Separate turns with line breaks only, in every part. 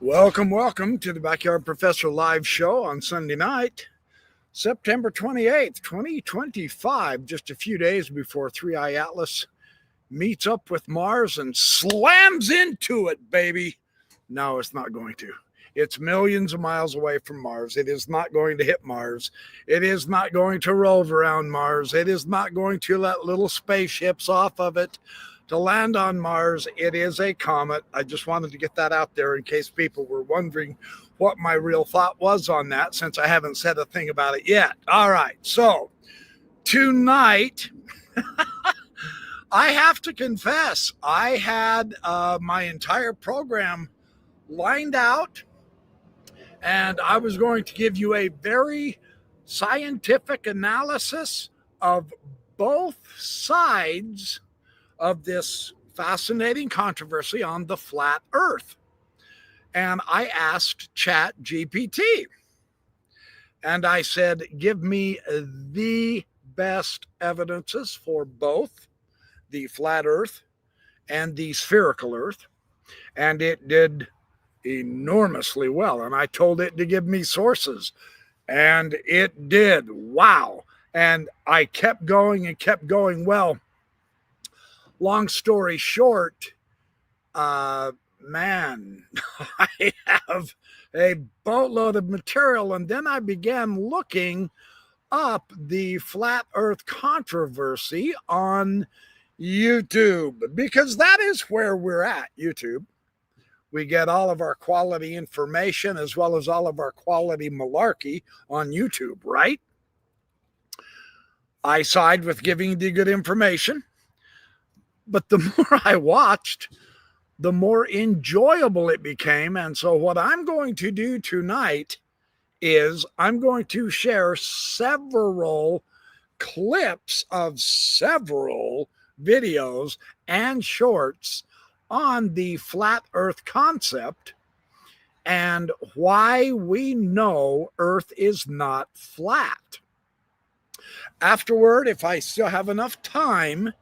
Welcome to the Backyard Professor live show on Sunday night, September 28th, 2025, just a few days before 3i Atlas meets up with Mars and slams into it, baby. No, it's not going to. It's millions of miles away from Mars. It is not going to hit Mars. It is not going to rove around Mars. It is not going to let little spaceships off of it to land on Mars. It is a comet. I just wanted to get that out there in case people were wondering what my real thought was on that, since I haven't said a thing about it yet. All right, so tonight, I have to confess, I had my entire program lined out, and I was going to give you a very scientific analysis of both sides of this fascinating controversy on the flat Earth. And I asked ChatGPT, and I said, give me the best evidences for both the flat Earth and the spherical Earth. And it did enormously well. And I told it to give me sources, and it did. Wow. And I kept going and kept going. Well, long story short, man, I have a boatload of material. And then I began looking up the flat Earth controversy on YouTube, because that is where we're at, YouTube. We get all of our quality information as well as all of our quality malarkey on YouTube, right? I side with giving the good information, but the more I watched, the more enjoyable it became. And so what I'm going to do tonight is I'm going to share several clips of several videos and shorts on the flat Earth concept and why we know Earth is not flat. Afterward, if I still have enough time,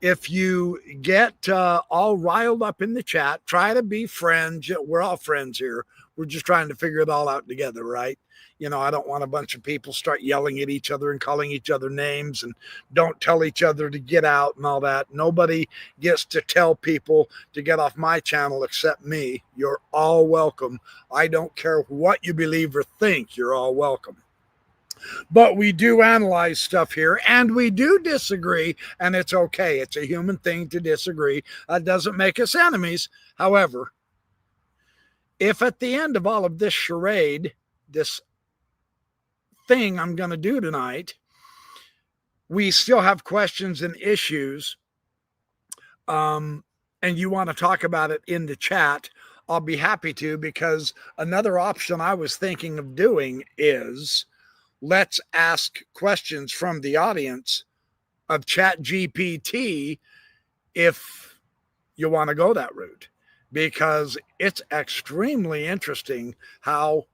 if you get all riled up in the chat, try to be friends. We're all friends here. We're just trying to figure it all out together, right? You know, I don't want a bunch of people start yelling at each other and calling each other names and don't tell each other to get out and all that. Nobody gets to tell people to get off my channel except me. You're all welcome. I don't care what you believe or think. You're all welcome. But we do analyze stuff here, and we do disagree, and it's okay. It's a human thing to disagree. That doesn't make us enemies. However, if at the end of all of this charade, this thing I'm going to do tonight, we still have questions and issues, and you want to talk about it in the chat, I'll be happy to, because another option I was thinking of doing is let's ask questions from the audience of ChatGPT if you want to go that route, because it's extremely interesting how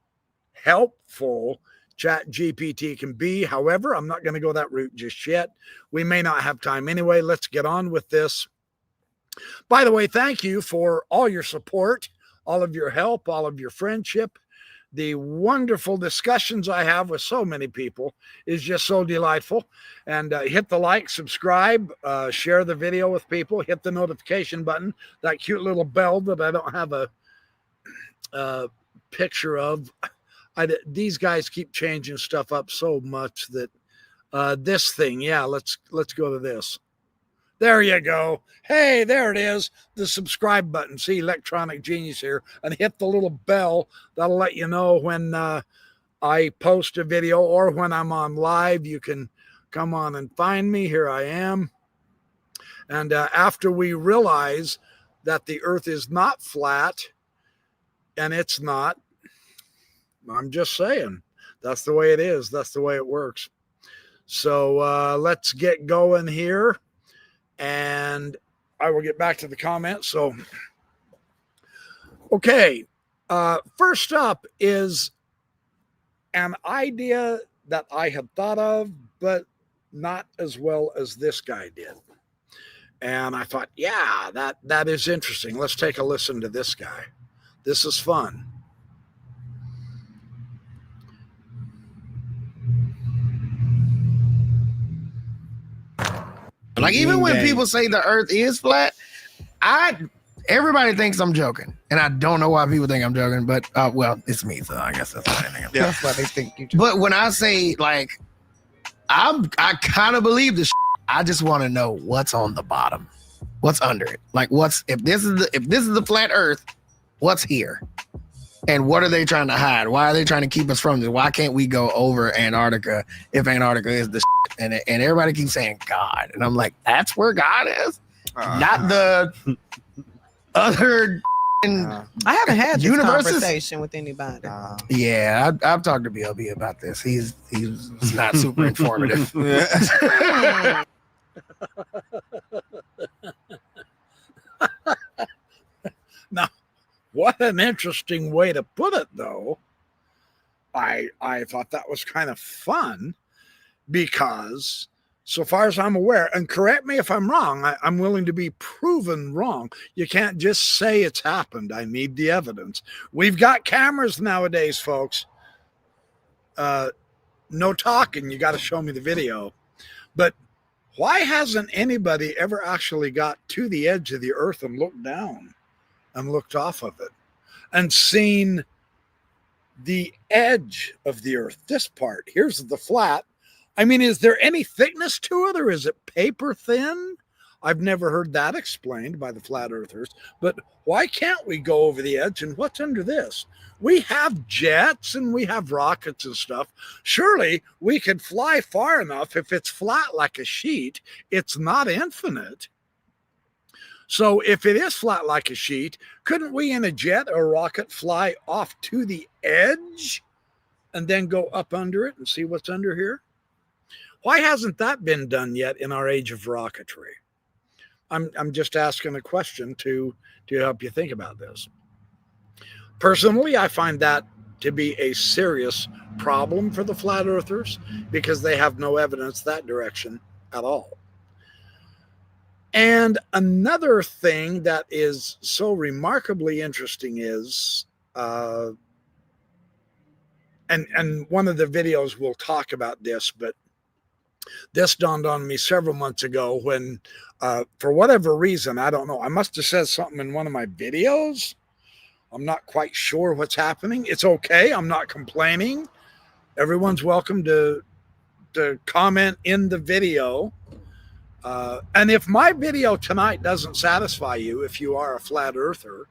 helpful ChatGPT can be. However, I'm not going to go that route just yet. We may not have time anyway. Let's get on with this. By the way, thank you for all your support, all of your help, all of your friendship. The wonderful discussions I have with so many people is just so delightful. And hit the like, subscribe, share the video with people, hit the notification button, that cute little bell that I don't have a picture of. These guys keep changing stuff up so much that this thing, yeah, let's go to this. There you go. Hey, there it is, the subscribe button. See, electronic genius here. And hit the little bell. That'll let you know when I post a video or when I'm on live. You can come on and find me. Here I am. And after we realize that the Earth is not flat, and it's not, I'm just saying, that's the way it is. That's the way it works. So let's get going here, and I will get back to the comments. So, okay, first up is an idea that I had thought of, but not as well as this guy did. And I thought, yeah, that is interesting. Let's take a listen to this guy. This is fun.
Like, even when people say the earth is flat, everybody thinks I'm joking. And I don't know why people think I'm joking, but well, it's me, so I guess that's why they think.
That's why they think you joking.
But when I say, like, I kind of believe this. I just want to know what's on the bottom, what's under it. Like, if this is the flat Earth, what's here, and what are they trying to hide? Why are they trying to keep us from this? Why can't we go over Antarctica if Antarctica is the and everybody keeps saying God, and I'm like, that's where God is, not the other.
I haven't had this
universes?
Conversation with anybody.
Yeah, I've talked to BLB about this. He's not super informative.
Now, what an interesting way to put it, though. I thought that was kind of fun because, so far as I'm aware, and correct me if I'm wrong, I'm willing to be proven wrong. You can't just say it's happened. I need the evidence. We've got cameras nowadays, folks. No talking. You got to show me the video. But why hasn't anybody ever actually got to the edge of the earth and looked down and looked off of it and seen the edge of the earth? This part, here's the flat. I mean, is there any thickness to it, or is it paper thin? I've never heard that explained by the flat earthers. But why can't we go over the edge, and what's under this? We have jets and we have rockets and stuff. Surely we could fly far enough. If it's flat like a sheet, it's not infinite. So if it is flat like a sheet, couldn't we in a jet or rocket fly off to the edge and then go up under it and see what's under here? Why hasn't that been done yet in our age of rocketry? I'm just asking a question to help you think about this. Personally, I find that to be a serious problem for the flat earthers because they have no evidence that direction at all. And another thing that is so remarkably interesting is, and one of the videos will talk about this, but this dawned on me several months ago when, for whatever reason, I don't know, I must have said something in one of my videos. I'm not quite sure what's happening. It's okay. I'm not complaining. Everyone's welcome to comment in the video. And if my video tonight doesn't satisfy you, if you are a flat earther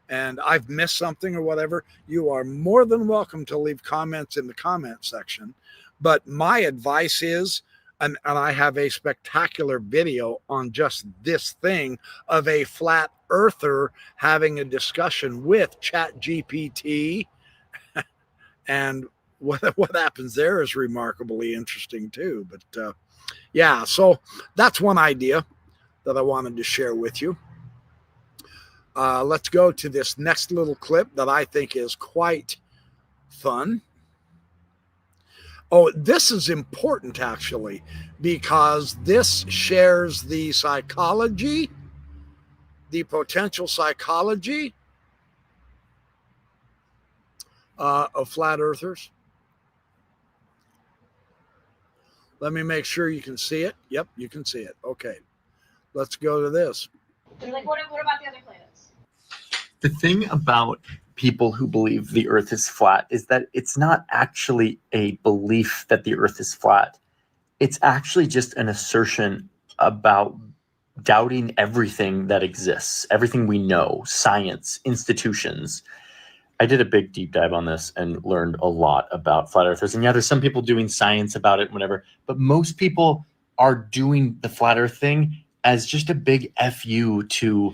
and I've missed something or whatever, you are more than welcome to leave comments in the comment section. But my advice is, and I have a spectacular video on just this thing of a flat earther having a discussion with ChatGPT. And what happens there is remarkably interesting too. But yeah, so that's one idea that I wanted to share with you. Let's go to this next little clip that I think is quite fun. Oh, this is important actually, because this shares the psychology, the potential psychology of flat earthers. Let me make sure you can see it. Yep, you can see it. Okay, let's go to this.
Like, what about the other planets?
The thing about people who believe the earth is flat is that it's not actually a belief that the earth is flat. It's actually just an assertion about doubting everything that exists, everything we know, science, institutions. I did a big deep dive on this and learned a lot about flat earthers. And yeah, there's some people doing science about it, whatever, but most people are doing the flat earth thing as just a big FU to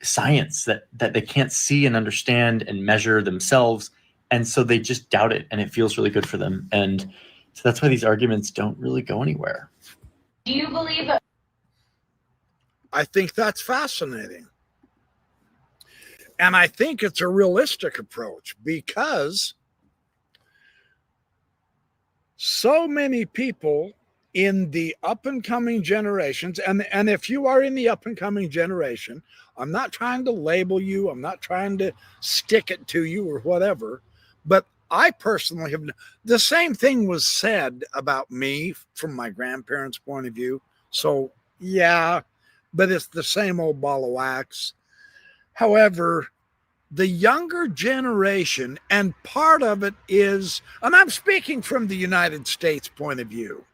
science that they can't see and understand and measure themselves. And so they just doubt it and it feels really good for them. And so that's why these arguments don't really go anywhere.
Do you believe?
I think that's fascinating. And I think it's a realistic approach because so many people in the up and coming generations, and if you are in the up and coming generation, I'm not trying to label you, I'm not trying to stick it to you or whatever, but I personally have, the same thing was said about me from my grandparents' point of view. So Yeah, but it's the same old ball of wax. However, the younger generation, and part of it is, and I'm speaking from the United States point of view.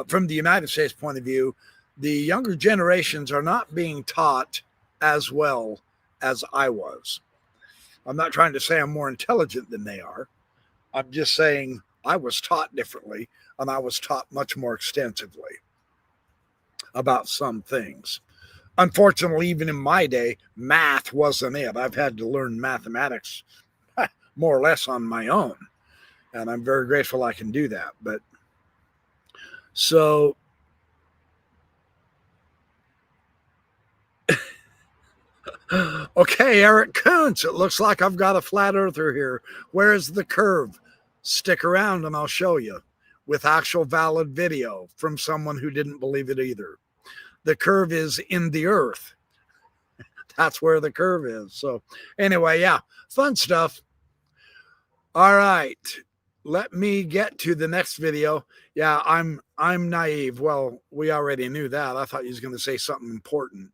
From the United States point of view, the younger generations are not being taught as well as I was. I'm not trying to say I'm more intelligent than they are. I'm just saying I was taught differently, and I was taught much more extensively about some things. Unfortunately, even in my day, math wasn't it. I've had to learn mathematics more or less on my own, and I'm very grateful I can do that. But so okay, Eric Kuntz, it looks like I've got a flat earther here. Where is the curve? Stick around and I'll show you with actual valid video from someone who didn't believe it either. The curve is in the earth. That's where the curve is. So anyway, yeah, fun stuff. All right, let me get to the next video. Yeah, I'm naive. Well, we already knew that. I thought you was going to say something important.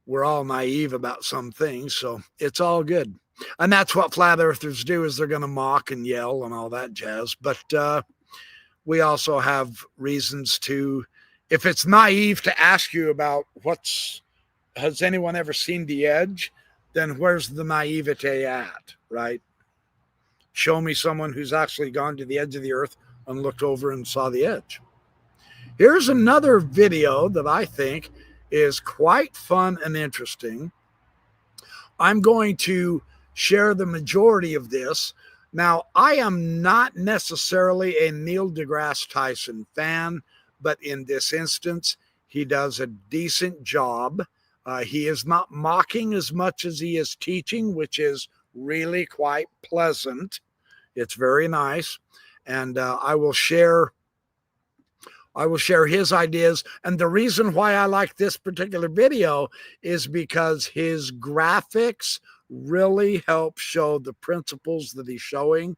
We're all naive about some things, so it's all good. And that's what flat earthers do, is they're going to mock and yell and all that jazz. But we also have reasons to, if it's naive to ask you about has anyone ever seen the edge, then where's the naivete at, right? Show me someone who's actually gone to the edge of the earth and looked over and saw the edge. Here's another video that I think is quite fun and interesting. I'm going to share the majority of this. Now, I am not necessarily a Neil deGrasse Tyson fan, but in this instance, he does a decent job. He is not mocking as much as he is teaching, which is really quite pleasant. It's very nice. And I will share his ideas. And the reason why I like this particular video is because his graphics really help show the principles that he's showing.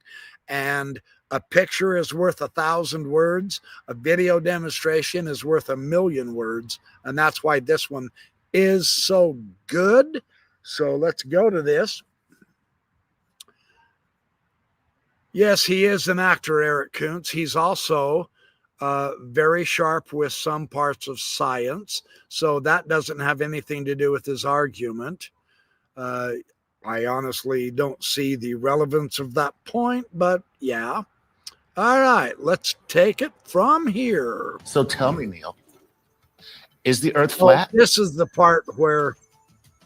And a picture is worth 1,000 words. A video demonstration is worth 1,000,000 words. And that's why this one is so good. So let's go to this. Yes, he is an actor, Eric Kuntz. He's also very sharp with some parts of science. So that doesn't have anything to do with his argument. I honestly don't see the relevance of that point, but yeah. All right, let's take it from here.
So tell me, Neil, is the Earth flat?
This is the part where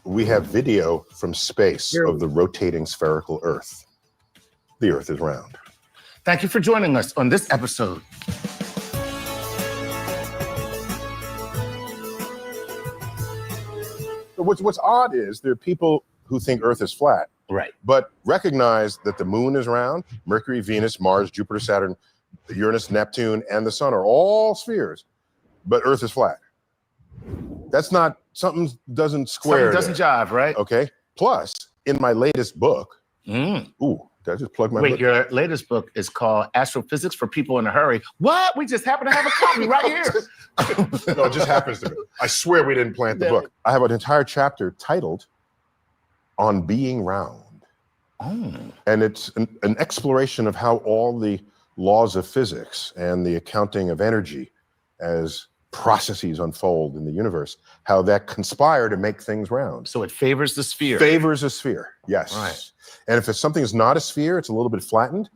we have video from space of the rotating spherical Earth. The Earth is round.
Thank you for joining us on this episode.
What's odd is there are people who think Earth is flat,
right?
But recognize that the moon is round. Mercury, Venus, Mars, Jupiter, Saturn, Uranus, Neptune, and the sun are all spheres, but Earth is flat. That's not, something doesn't square.
Something doesn't jive, right?
Okay. Plus, in my latest book, ooh, did I just plug my book?
Wait, your latest book is called Astrophysics for People in a Hurry. What? We just happen to have a copy right here.
No, it just happens to be. I swear we didn't plant the book. I have an entire chapter titled On Being Round.
Oh.
And it's an exploration of how all the laws of physics and the accounting of energy as processes unfold in the universe, how that conspire to make things round.
So it favors the sphere.
Favors a sphere, yes.
Right.
And if something is not a sphere, it's a little bit flattened,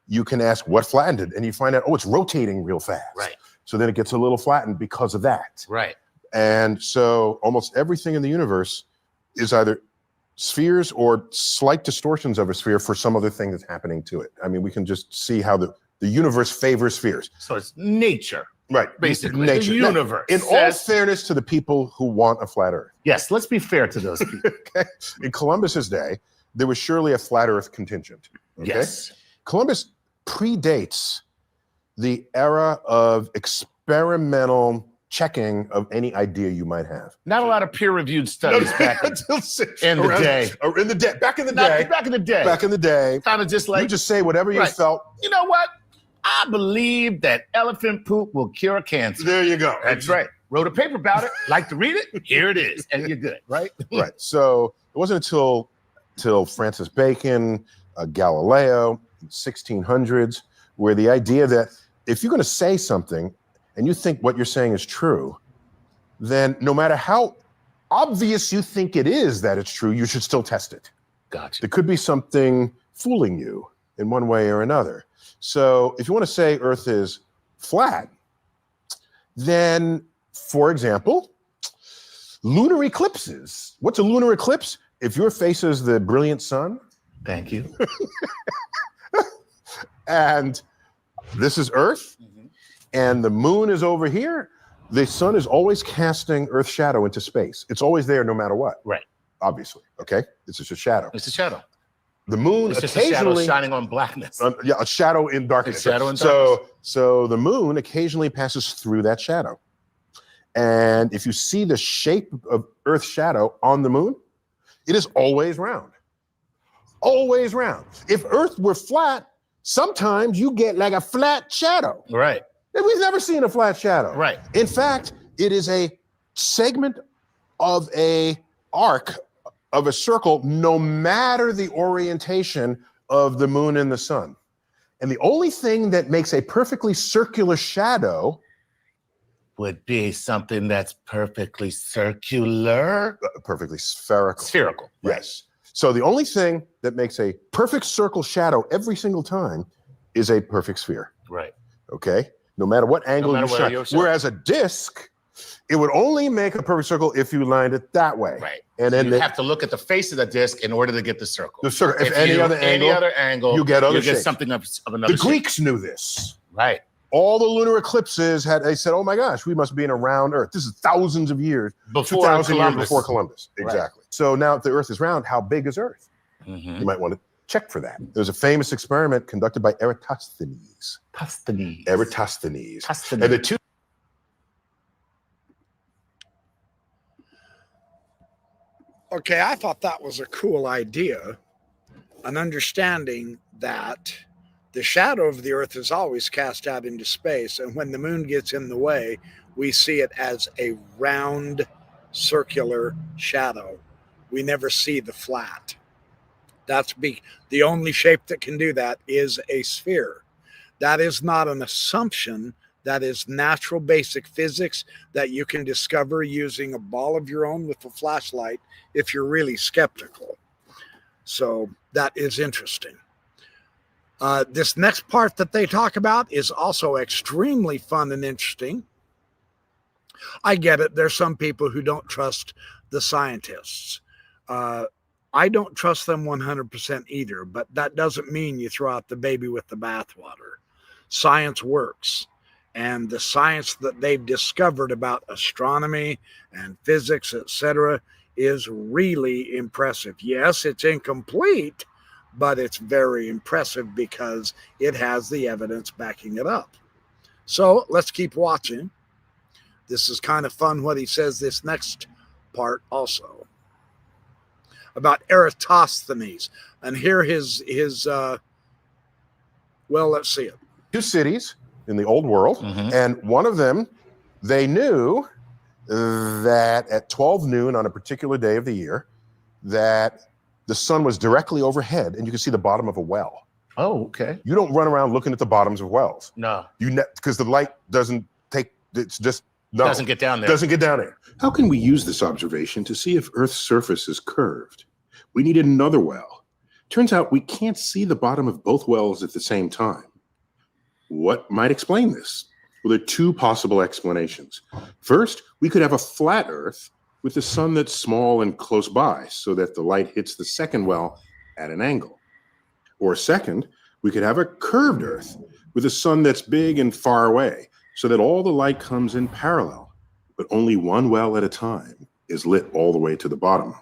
you can ask what flattened it, and you find out, oh, it's rotating real fast.
Right.
So then it gets a little flattened because of that.
Right.
And so almost everything in the universe is either spheres or slight distortions of a sphere for some other thing that's happening to it. I mean, we can just see how the universe favors spheres.
So it's nature.
Right.
Basically,
nature.
the universe.
Now, in all fairness to the people who want a flat Earth.
Yes, let's be fair to those people.
Okay. In Columbus's day, there was surely a flat Earth contingent. Okay?
Yes.
Columbus predates the era of experimental checking of any idea you might have.
Not a lot of peer-reviewed studies back in the day.
Or in the day. Back in the day.
Back in the day.
Back in the day.
Kind of just like
you just say whatever you felt.
You know what? I believe that elephant poop will cure cancer.
There you go.
That's right. Wrote a paper about it. Like to read it? Here it is. And you're good, right?
Right. So it wasn't until Francis Bacon, Galileo, 1600s, where the idea that if you're going to say something and you think what you're saying is true, then no matter how obvious you think it is that it's true, you should still test it.
Gotcha.
There could be something fooling you in one way or another. So if you want to say Earth is flat, then, for example, lunar eclipses. What's a lunar eclipse? If your face is the brilliant sun,
Thank you.
and this is Earth, and the moon is over here, the sun is always casting Earth's shadow into space. It's always there no matter what.
Right.
Obviously, okay? It's just a shadow.
It's a shadow.
The moon
It's just a shadow
occasionally
shining on blackness.
yeah, a shadow in darkness.
A shadow in darkness.
So the moon occasionally passes through that shadow. And if you see the shape of Earth's shadow on the moon, it is always round. Always round. If Earth were flat, sometimes you get like a flat shadow.
Right.
And we've never seen a flat shadow.
Right.
In fact, it is a segment of a arc of a circle, no matter the orientation of the moon and the sun. And the only thing that makes a perfectly circular shadow
Would be something that's perfectly circular.
perfectly spherical.
Spherical.
Yes. So the only thing that makes a perfect circle shadow every single time is a perfect sphere.
Right.
Okay? No matter what angle
matter
you
where
shine.
you're shining.
Whereas a disc, it would only make a perfect circle if you lined it that way.
Right.
And
So
then
you have to look at the face of the disc in order to get the circle.
the circle. If
you-
any other angle, you get other shapes.
something of another
The
shape.
Greeks knew this.
Right.
All the lunar eclipses they said, oh my gosh, we must be in a round Earth. This is thousands of years,
Before
2,000 years
Columbus.
before Columbus.
Right.
Exactly. So now if the Earth is round, how big is Earth?
Mhm.
You might want to check for that. There's a famous experiment conducted by Eratosthenes. Eratosthenes. And the two
Okay, I thought that was a cool idea. An understanding that the shadow of the Earth is always cast out into space, and when the moon gets in the way, we see it as a round, circular shadow. We never see the flat. That's the only shape that can do that is a sphere. That is not an assumption. That is natural basic physics that you can discover using a ball of your own with a flashlight if you're really skeptical. So that is interesting. This next part that they talk about is also extremely fun and interesting. I get it. There's some people who don't trust the scientists. I don't trust them 100% either, but that doesn't mean you throw out the baby with the bathwater. Science works. And the science that they've discovered about astronomy and physics, etc., is really impressive. Yes, it's incomplete, but it's very impressive because it has the evidence backing it up. So let's keep watching. This is kind of fun what he says this next part also about Eratosthenes. And here his well, let's see it.
two cities in the old world, and one of them, they knew that at 12 noon on a particular day of the year, that the sun was directly overhead and you could see the bottom of a well.
Oh, okay.
You don't run around looking at the bottoms of wells.
No.
Because the light doesn't take, it's just, no.
Doesn't get down there.
Doesn't get down there.
How can we use this observation to see if Earth's surface is curved? We needed another well. Turns out we can't see the bottom of both wells at the same time. What might explain this? Well, there are two possible explanations. First, we could have a flat Earth with the sun that's small and close by so that the light hits the second well at an angle. Or second, we could have a curved Earth with a sun that's big and far away so that all the light comes in parallel, but only one well at a time is lit all the way to the bottom.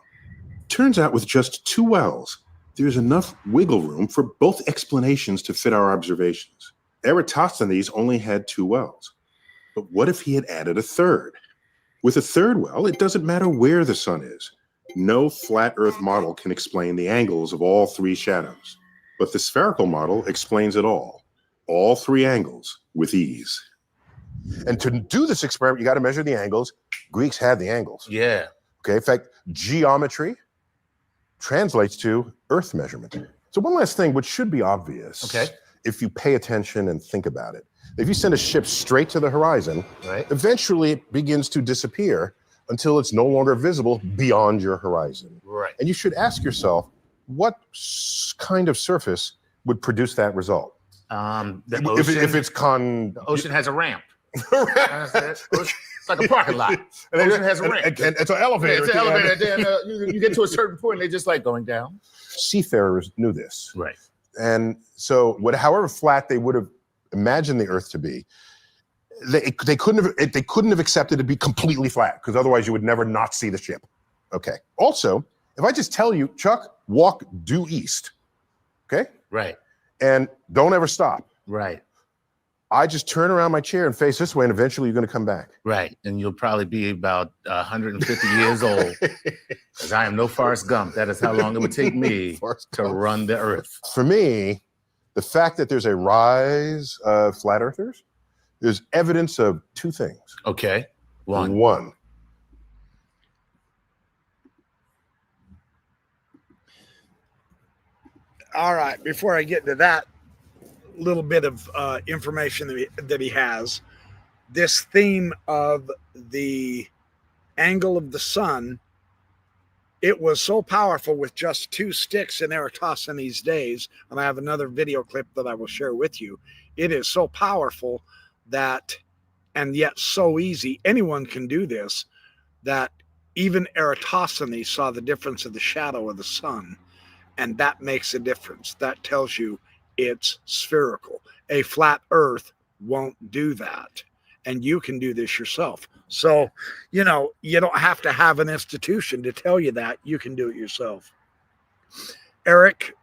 Turns out with just two wells, there's enough wiggle room for both explanations to fit our observations. Eratosthenes only had two wells, but what if he had added a third? With a third well, it doesn't matter where the sun is. No flat Earth model can explain the angles of all three shadows, but the spherical model explains it all. all three angles with ease.
And to do this experiment, you got to measure the angles. Greeks had the angles.
Yeah.
Okay. In fact, geometry translates to earth measurement. So one last thing, which should be obvious.
Okay.
If you pay attention and think about it. If you send a ship straight to the horizon,
Right.
eventually it begins to disappear until it's no longer visible beyond your horizon.
Right.
And you should ask yourself, what kind of surface would produce that result?
The
If
ocean,
it's
the ocean has a ramp. It's like a parking lot. The ocean has a ramp.
And it's an elevator.
It's an elevator. Then you get to a certain point, and they just like going down.
Seafarers knew this.
Right.
And so however flat they would have imagined the Earth to be, they couldn't have accepted it to be completely flat, because otherwise you would never not see the ship. Okay. Also, if I just tell you, Chuck, walk due east, okay?
Right.
And don't ever stop.
Right.
I just turn around my chair and face this way, and eventually you're going to come back.
Right. And you'll probably be about 150 years old, because I am no Forrest Gump. That is how long it would take me to run the Earth.
For me, the fact that there's a rise of flat earthers is evidence of two things.
Okay.
One,
All right. Before I get to that little bit of information that he has, this theme of the angle of the sun, it was so powerful with just 2 sticks in Eratosthenes' days, and I have another video clip that I will share with you. It is so powerful that, and yet so easy, anyone can do this, that even Eratosthenes saw the difference of the shadow of the sun. And that makes a difference. That tells you it's spherical. A flat earth won't do that. And you can do this yourself. So, you don't have to have an institution to tell you that. You can do it yourself. Eric,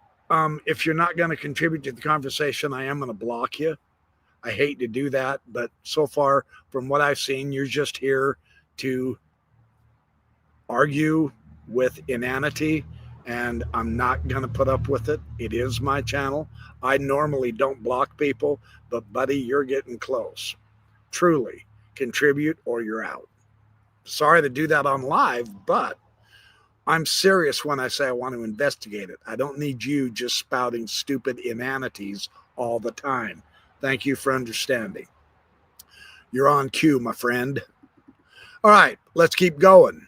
if you're not going to contribute to the conversation, I am going to block you. I hate to do that, but so far, from what I've seen, you're just here to argue with inanity, and I'm not going to put up with it. It is my channel. I normally don't block people, but buddy, you're getting close. Truly, contribute or you're out. Sorry to do that on live, but I'm serious when I say I want to investigate it. I don't need you just spouting stupid inanities all the time. Thank you for understanding. You're on cue, my friend. All right, let's keep going.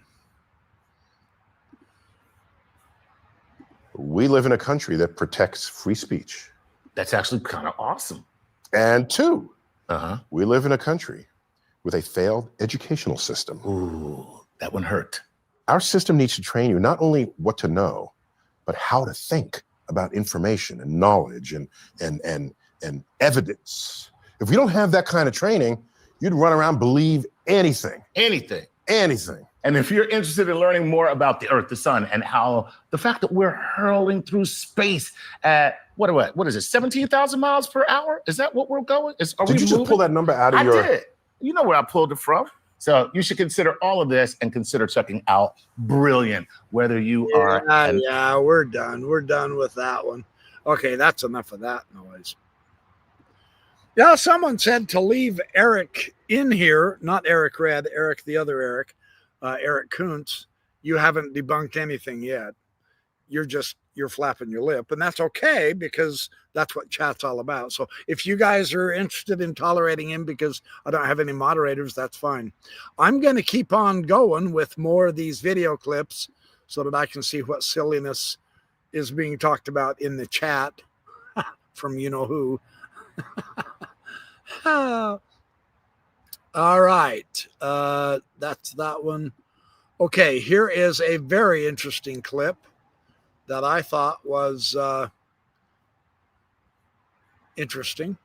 we live in a country that protects free speech.
That's actually kind of awesome.
And 2,
Uh-huh.
we live in a country with a failed educational system.
Ooh, that one hurt.
Our system needs to train you not only what to know, but how to think about information and knowledge and evidence. If we don't have that kind of training, you'd run around believe anything.
Anything.
Anything.
And if you're interested in learning more about the Earth, the sun, and how the fact that we're hurling through space at what is it, 17,000 miles per hour? Is that what we're going?
Did you just pull that number out of your?
I did. You know where I pulled it from. So you should consider all of this and consider checking out Brilliant, whether you are.
Yeah, we're done. We're done with that one. Okay, that's enough of that noise. Yeah, someone said to leave Eric in here, not Eric Red, Eric the other Eric, Eric Kuntz. You haven't debunked anything yet. You're flapping your lip, and that's okay because that's what chat's all about. So if you guys are interested in tolerating him because I don't have any moderators, that's fine. I'm going to keep on going with more of these video clips so that I can see what silliness is being talked about in the chat from you know who. All right. That's that one. Okay, here is a very interesting clip that I thought was interesting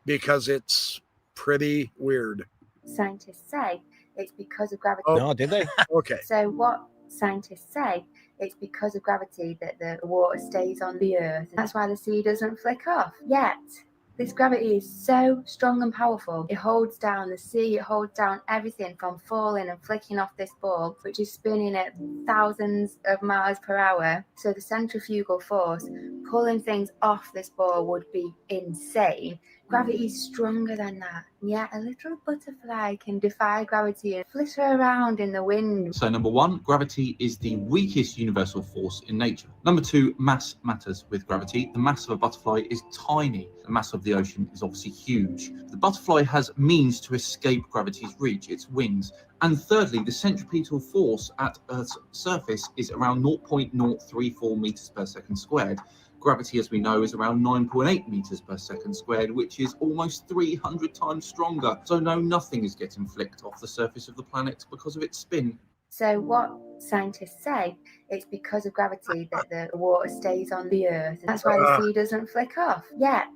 because it's pretty weird.
Scientists say it's because of gravity.
Oh.
No, did they?
Okay.
So what scientists say, it's because of gravity that the water stays on the Earth. That's why the sea doesn't flick off yet. This gravity is so strong and powerful. It holds down the sea, it holds down everything from falling and flicking off this ball, which is spinning at thousands of miles per hour. So the centrifugal force pulling things off this ball would be insane. Gravity is stronger than that. And yet a little butterfly can defy gravity and flitter around in the wind.
So number one, gravity is the weakest universal force in nature. Number two, mass matters with gravity. The mass of a butterfly is tiny. The mass of the ocean is obviously huge. The butterfly has means to escape gravity's reach, its wings. And thirdly, the centripetal force at Earth's surface is around 0.034 meters per second squared. Gravity, as we know, is around 9.8 meters per second squared, which is almost 300 times stronger. So no, nothing is getting flicked off the surface of the planet because of its spin.
So what scientists say, it's because of gravity that the water stays on the Earth. That's why the sea doesn't flick off yet.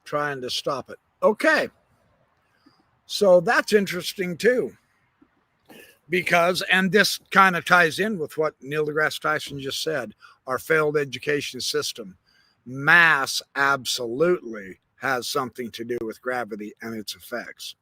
Trying to stop it. Okay. So that's interesting too. Because, and this kind of ties in with what Neil deGrasse Tyson just said, our failed education system. Mass absolutely has something to do with gravity and its effects.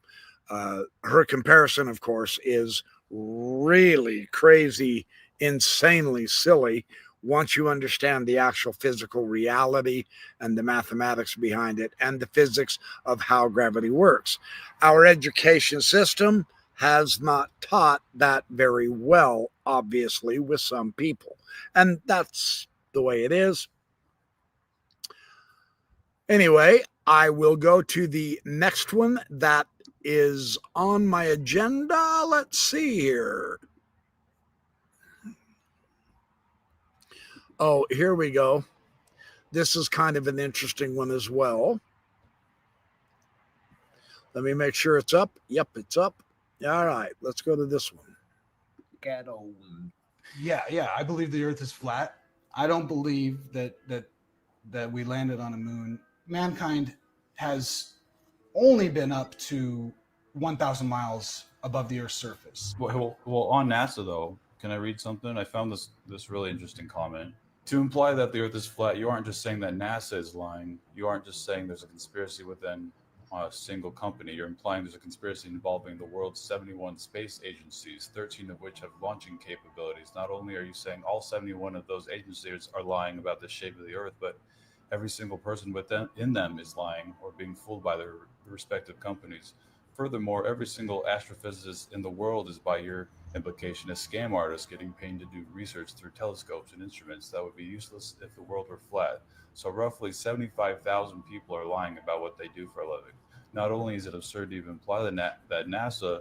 Her comparison, of course, is really crazy, insanely silly once you understand the actual physical reality and the mathematics behind it and the physics of how gravity works. Our education system has not taught that very well, obviously, with some people. And that's the way it is. Anyway, I will go to the next one that is on my agenda. Let's see here. Oh, here we go. This is kind of an interesting one as well. Let me make sure it's up. Yep, it's up. All right, let's go to this one.
Ghetto. Yeah, I believe the Earth is flat. I don't believe that we landed on a moon. Mankind has only been up to 1,000 miles above the Earth's surface.
Well, on NASA though, can I read something? I found this really interesting comment. To imply that the Earth is flat, you aren't just saying that NASA is lying. You aren't just saying there's a conspiracy within a single company. You're implying there's a conspiracy involving the world's 71 space agencies, 13 of which have launching capabilities. Not only are you saying all 71 of those agencies are lying about the shape of the Earth, but every single person in them is lying or being fooled by their respective companies. Furthermore, every single astrophysicist in the world is, by your implication, a scam artist getting paid to do research through telescopes and instruments that would be useless if the world were flat. So roughly 75,000 people are lying about what they do for a living. Not only is it absurd to even imply that NASA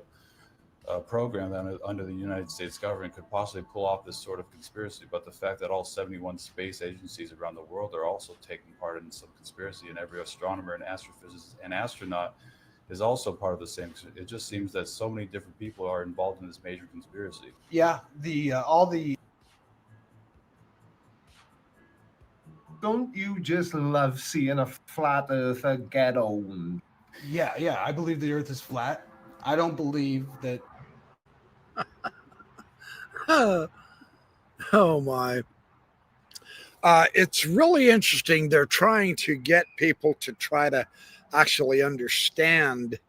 program that under the United States government could possibly pull off this sort of conspiracy, but the fact that all 71 space agencies around the world are also taking part in some conspiracy, and every astronomer and astrophysicist and astronaut is also part of the same. It just seems that so many different people are involved in this major conspiracy.
Yeah, all the.
Don't you just love seeing a flat Earther get owned?
Yeah, I believe the Earth is flat. I don't believe that.
Oh my. It's really interesting. They're trying to get people to try to actually understand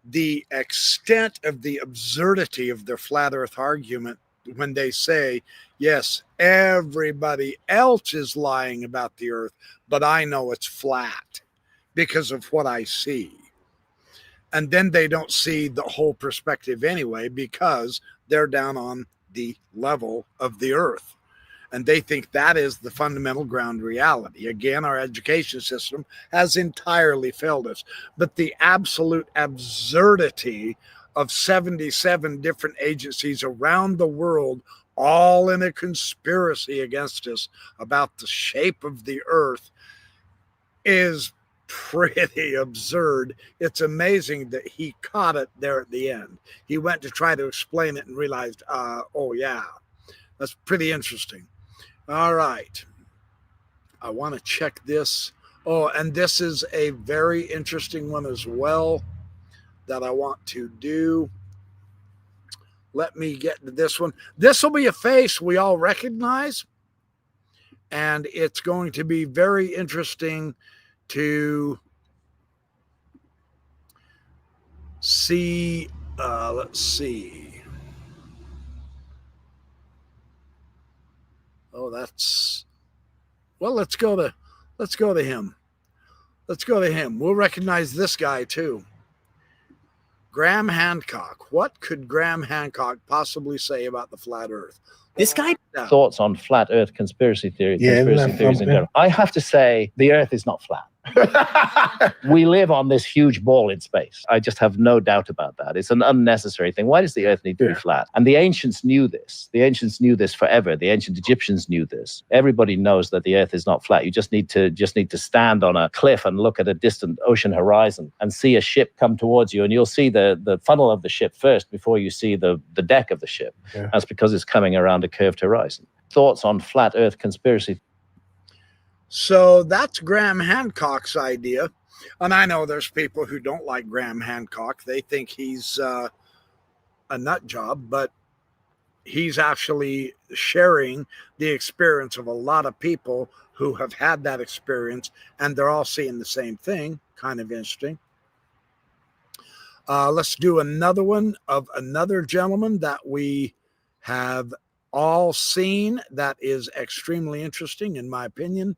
the extent of the absurdity of their flat Earth argument when they say, yes, everybody else is lying about the Earth, but I know it's flat because of what I see. And then they don't see the whole perspective anyway, because they're down on the level of the Earth. And they think that is the fundamental ground reality. Again, our education system has entirely failed us. But the absolute absurdity of 77 different agencies around the world, all in a conspiracy against us about the shape of the Earth, is pretty absurd. It's amazing that he caught it there at the end. He went to try to explain it and realized, oh yeah, that's pretty interesting. All right. I want to check this. Oh, and this is a very interesting one as well that I want to do. Let me get to this one. This will be a face we all recognize, and it's going to be very interesting to see, let's see. Oh, that's, well, let's go to him. Let's go to him. We'll recognize this guy too. Graham Hancock. What could Graham Hancock possibly say about the flat earth?
This guy thoughts on flat earth conspiracy theories in general. I have to say the earth is not flat. We live on this huge ball in space. I just have no doubt about that. It's an unnecessary thing. Why does the earth need to be flat? And the ancients knew this. The ancients knew this forever. The ancient Egyptians knew this. Everybody knows that the earth is not flat. You just need to stand on a cliff and look at a distant ocean horizon and see a ship come towards you, and you'll see the funnel of the ship first before you see the deck of the ship. Yeah. That's because it's coming around a curved horizon. Thoughts on flat earth conspiracy?
So that's Graham Hancock's idea. And I know there's people who don't like Graham Hancock. They think he's a nut job, but he's actually sharing the experience of a lot of people who have had that experience, and they're all seeing the same thing. Kind of interesting. Let's do another one of another gentleman that we have all seen that is extremely interesting, in my opinion.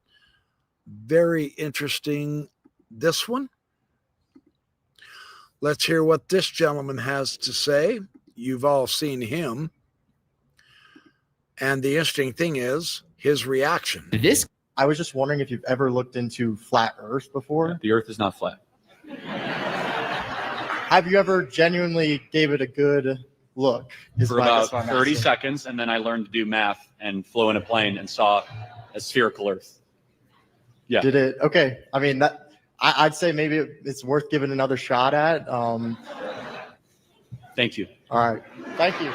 Very interesting, this one. Let's hear what this gentleman has to say. You've all seen him. And the interesting thing is his reaction.
I was just wondering if you've ever looked into flat Earth before.
The Earth is not flat.
Have you ever genuinely gave it a good look?
For about 30 seconds, and then I learned to do math and flew in a plane and saw a spherical Earth. Yeah.
Did it? Okay. I mean, I'd say maybe it's worth giving another shot at.
Thank you.
All right. Thank you.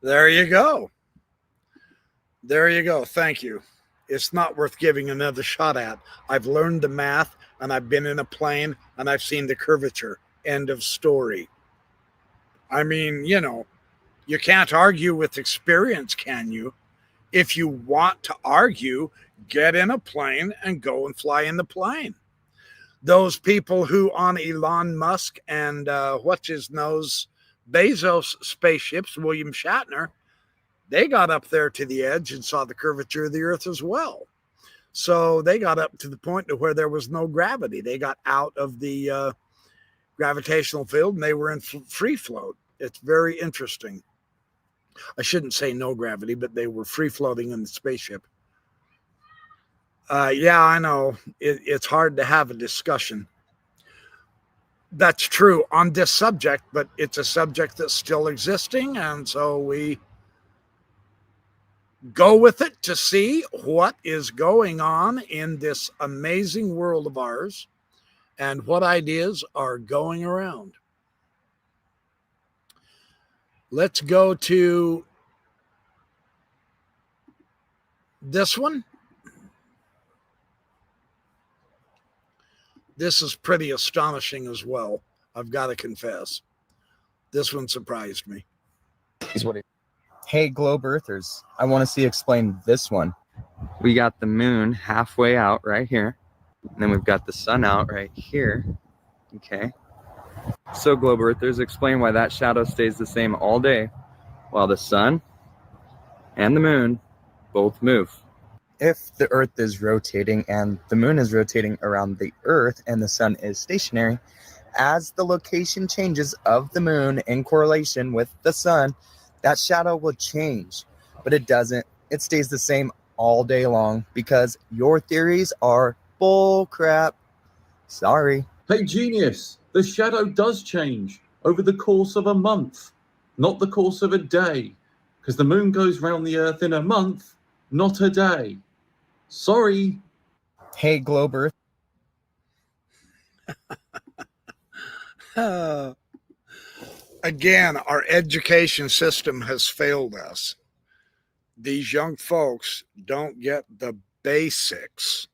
There you go. There you go. Thank you. It's not worth giving another shot at. I've learned the math, and I've been in a plane, and I've seen the curvature. End of story. I mean, you know, you can't argue with experience, can you? If you want to argue, get in a plane and go and fly in the plane. Those people who on Elon Musk and what's his nose, Bezos spaceships, William Shatner, they got up there to the edge and saw the curvature of the earth as well. So they got up to the point to where there was no gravity. They got out of the gravitational field and they were in free float. It's very interesting. I shouldn't say no gravity, but they were free floating in the spaceship. Yeah, I know. It's hard to have a discussion. That's true on this subject, but it's a subject that's still existing. And so we go with it to see what is going on in this amazing world of ours and what ideas are going around. Let's go to this one. This is pretty astonishing as well. I've got to confess. This one surprised me.
Hey, globe earthers. I want to see explain this one. We got the moon halfway out right here. And then we've got the sun out right here. Okay. So globe earthers, explain why that shadow stays the same all day while the sun and the moon both move. If the earth is rotating and the moon is rotating around the earth and the sun is stationary, as the location changes of the moon in correlation with the sun, that shadow will change, but it doesn't. It stays the same all day long because your theories are bull crap. Sorry.
Hey, genius, the shadow does change over the course of a month, not the course of a day, because the moon goes round the earth in a month, not a day. Sorry.
Hey, globe earth.
Again, our education system has failed us. These young folks don't get the basics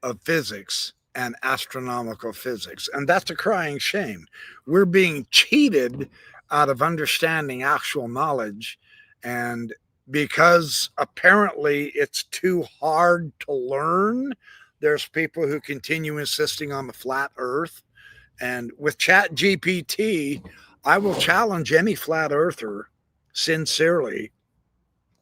of physics and astronomical physics. And that's a crying shame. We're being cheated out of understanding actual knowledge. And because apparently it's too hard to learn. There's people who continue insisting on the flat earth. And with Chat GPT, I will challenge any flat earther sincerely.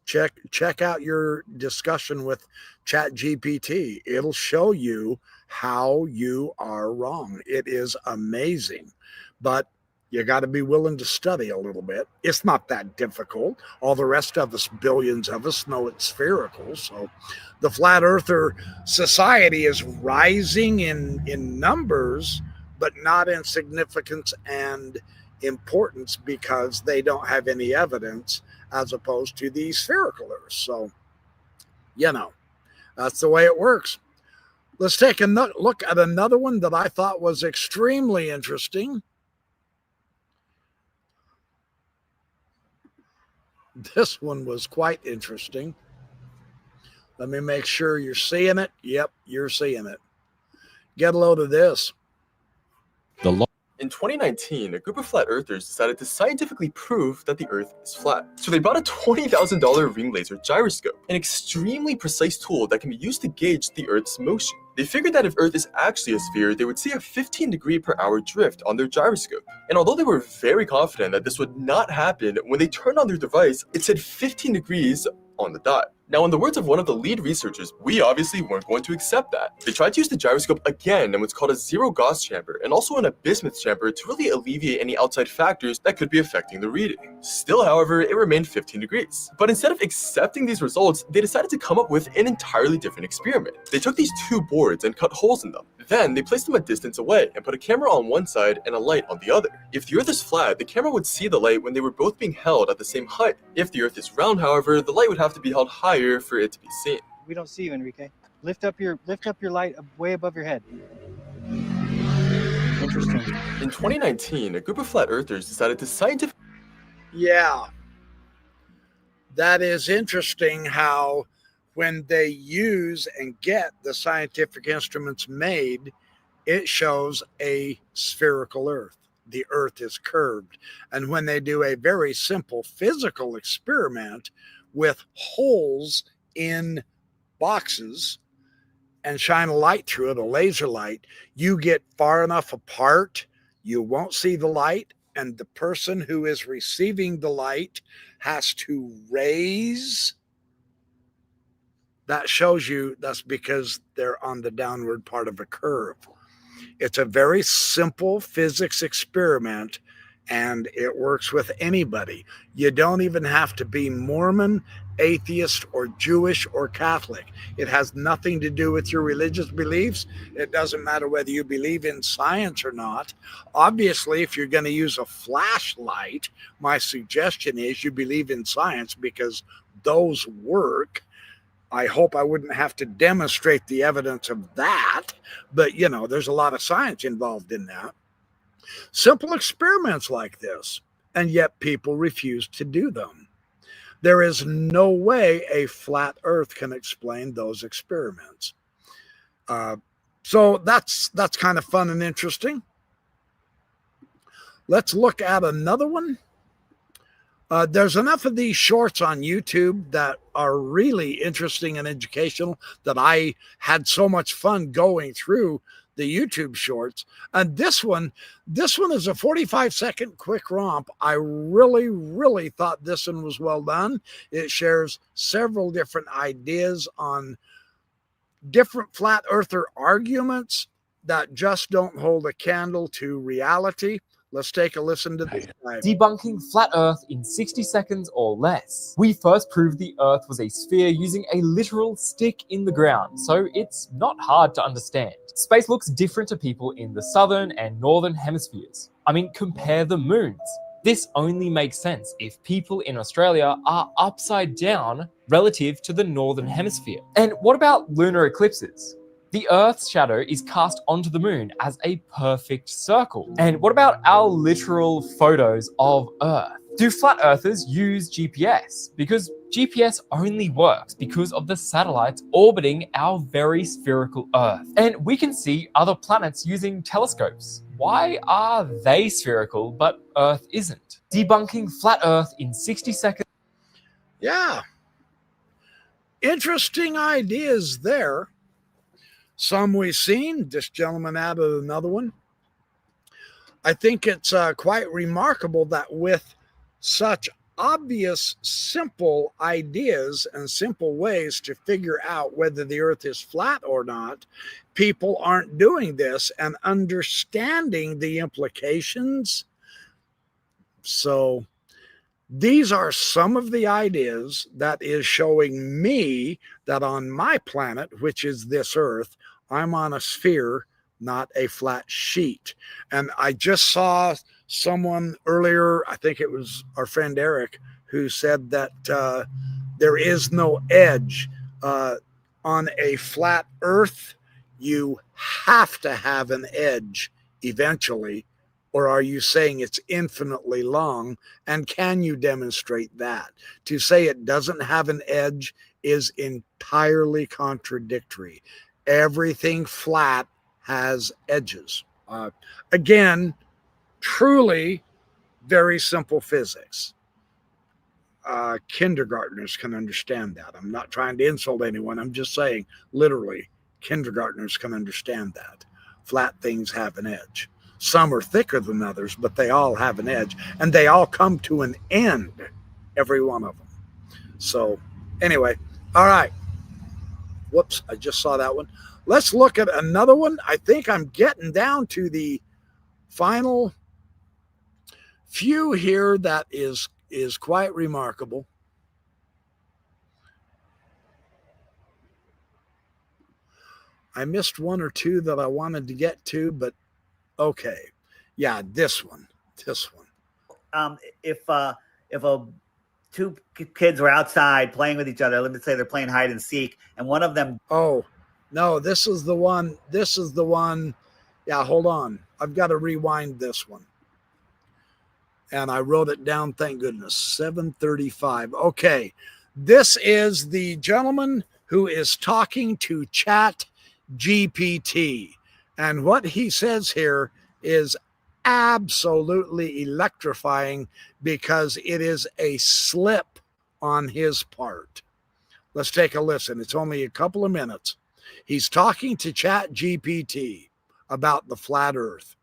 Check out your discussion with Chat GPT. It'll show you how you are wrong. It is amazing. But you got to be willing to study a little bit. It's not that difficult. All the rest of us, billions of us, know it's spherical. So the flat earther society is rising in numbers, but not in significance and importance because they don't have any evidence as opposed to the spherical earth. So, you know, that's the way it works. Let's take a look at another one that I thought was extremely interesting. This one was quite interesting. Let me make sure you're seeing it. Yep, you're seeing it. Get a load of this.
In 2019, a group of flat earthers decided to scientifically prove that the Earth is flat. So they bought a $20,000 ring laser gyroscope, an extremely precise tool that can be used to gauge the Earth's motion. They figured that if Earth is actually a sphere, they would see a 15-degree-per-hour drift on their gyroscope. And although they were very confident that this would not happen, when they turned on their device, it said 15 degrees on the dot. Now, in the words of one of the lead researchers, we obviously weren't going to accept that. They tried to use the gyroscope again in what's called a zero-Gauss chamber and also in a bismuth chamber to really alleviate any outside factors that could be affecting the reading. Still, however, it remained 15 degrees. But instead of accepting these results, they decided to come up with an entirely different experiment. They took these two boards and cut holes in them. Then, they placed them a distance away and put a camera on one side and a light on the other. If the Earth is flat, the camera would see the light when they were both being held at the same height. If the Earth is round, however, the light would have to be held higher for it to be seen.
We don't see you, Enrique. Lift up your light way above your head. Interesting.
In 2019, a group of flat earthers decided to scientifically...
Yeah. That is interesting how when they use and get the scientific instruments made, it shows a spherical Earth. The Earth is curved. And when they do a very simple physical experiment with holes in boxes and shine a light through it, a laser light, you get far enough apart, you won't see the light, and the person who is receiving the light has to raise. That shows you that's because they're on the downward part of a curve. It's a very simple physics experiment, and it works with anybody. You don't even have to be Mormon, atheist, or Jewish, or Catholic. It has nothing to do with your religious beliefs. It doesn't matter whether you believe in science or not. Obviously, if you're going to use a flashlight, my suggestion is you believe in science because those work. I hope I wouldn't have to demonstrate the evidence of that, but you know, there's a lot of science involved in that. Simple experiments like this, and yet people refuse to do them. There is no way a flat Earth can explain those experiments. So that's kind of fun and interesting. Let's look at another one. There's enough of these shorts on YouTube that are really interesting and educational that I had so much fun going through the YouTube shorts. And this one is a 45-second quick romp. I really thought this one was well done. It shares several different ideas on different flat earther arguments that just don't hold a candle to reality. Let's take a listen to this.
Debunking flat Earth in 60 seconds or less. We first proved the Earth was a sphere using a literal stick in the ground, so it's not hard to understand. Space looks different to people in the southern and northern hemispheres. I mean, compare the moons. This only makes sense if people in Australia are upside down relative to the northern hemisphere. And what about lunar eclipses? The Earth's shadow is cast onto the moon as a perfect circle. And what about our literal photos of Earth? Do flat earthers use GPS? Because GPS only works because of the satellites orbiting our very spherical Earth. And we can see other planets using telescopes. Why are they spherical but Earth isn't? Debunking flat Earth in 60 seconds.
Yeah, interesting ideas there. Some we've seen. This gentleman added another one. I think it's quite remarkable that with such obvious, simple ideas and simple ways to figure out whether the earth is flat or not, people aren't doing this and understanding the implications. So these are some of the ideas that is showing me that on my planet, which is this earth, I'm on a sphere, not a flat sheet. And I just saw someone earlier, I think it was our friend Eric, who said that there is no edge. On a flat earth, you have to have an edge eventually. Or are you saying it's infinitely long? And can you demonstrate that? To say it doesn't have an edge is entirely contradictory. Everything flat has edges. Again, truly very simple physics. Kindergartners can understand that. I'm not trying to insult anyone. I'm just saying, literally, kindergartners can understand that. Flat things have an edge. Some are thicker than others, but they all have an edge, and they all come to an end, every one of them. So anyway, all right. Whoops, I just saw that one. Let's look at another one. I think I'm getting down to the final few here that is quite remarkable. I missed one or two that I wanted to get to, but okay. Yeah, this one.
If two kids were outside playing with each other, let's say they're playing hide and seek, and one of them.
Oh, no, this is the one. Yeah, hold on. I've got to rewind this one. And I wrote it down, thank goodness. 7:35. Okay. This is the gentleman who is talking to Chat GPT. And what he says here is absolutely electrifying because it is a slip on his part. Let's take a listen. It's only a couple of minutes. He's talking to Chat GPT about the flat earth.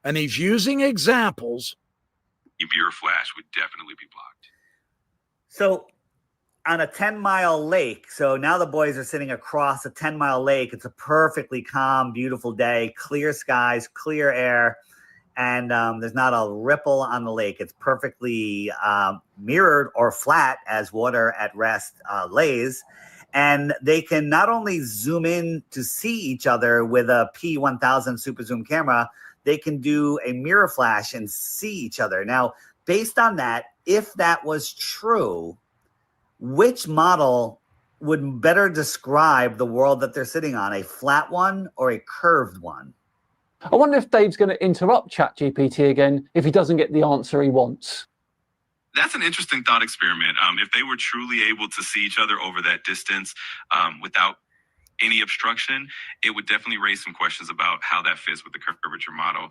And he's using examples.
Your flash would definitely be blocked.
So on a 10-mile lake, so now the boys are sitting across a 10-mile lake. It's a perfectly calm, beautiful day, clear skies, clear air, and there's not a ripple on the lake. It's perfectly mirrored or flat as water at rest lays. And they can not only zoom in to see each other with a P1000 super zoom camera, they can do a mirror flash and see each other. Now, based on that, if that was true, which model would better describe the world that they're sitting on, a flat one or a curved one?
I wonder if Dave's going to interrupt ChatGPT again if he doesn't get the answer he wants.
That's an interesting thought experiment. If they were truly able to see each other over that distance without any obstruction, it would definitely raise some questions about how that fits with the curvature model.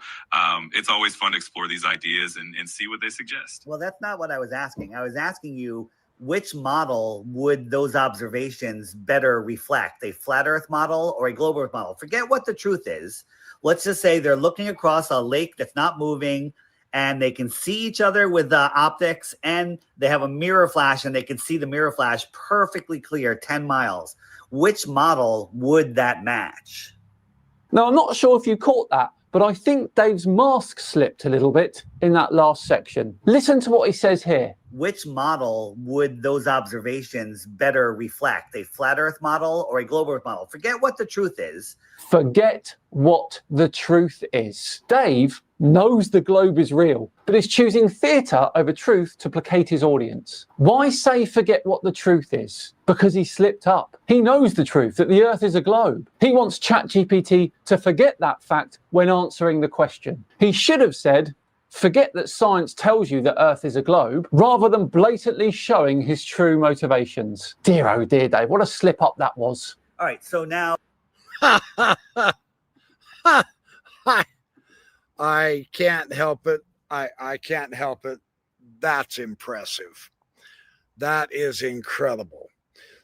It's always fun to explore these ideas and see what they suggest.
Well, that's not what I was asking. I was asking you, which model would those observations better reflect, a flat earth model or a globe earth model? Forget what the truth is. Let's just say they're looking across a lake that's not moving and they can see each other with optics, and they have a mirror flash and they can see the mirror flash perfectly clear, 10 miles. Which model would that match?
Now, I'm not sure if you caught that, but I think Dave's mask slipped a little bit in that last section. Listen to what he says here.
Which model would those observations better reflect, a flat earth model or a globe earth model? Forget what the truth is.
Forget what the truth is. Dave knows the globe is real, but is choosing theatre over truth to placate his audience. Why say forget what the truth is? Because he slipped up. He knows the truth, that the earth is a globe. He wants ChatGPT to forget that fact when answering the question. He should have said, forget that science tells you that earth is a globe, rather than blatantly showing his true motivations. Dear, oh dear, Dave, what a slip up that was.
All right, so now...
I can't help it. I can't help it. That's impressive. That is incredible.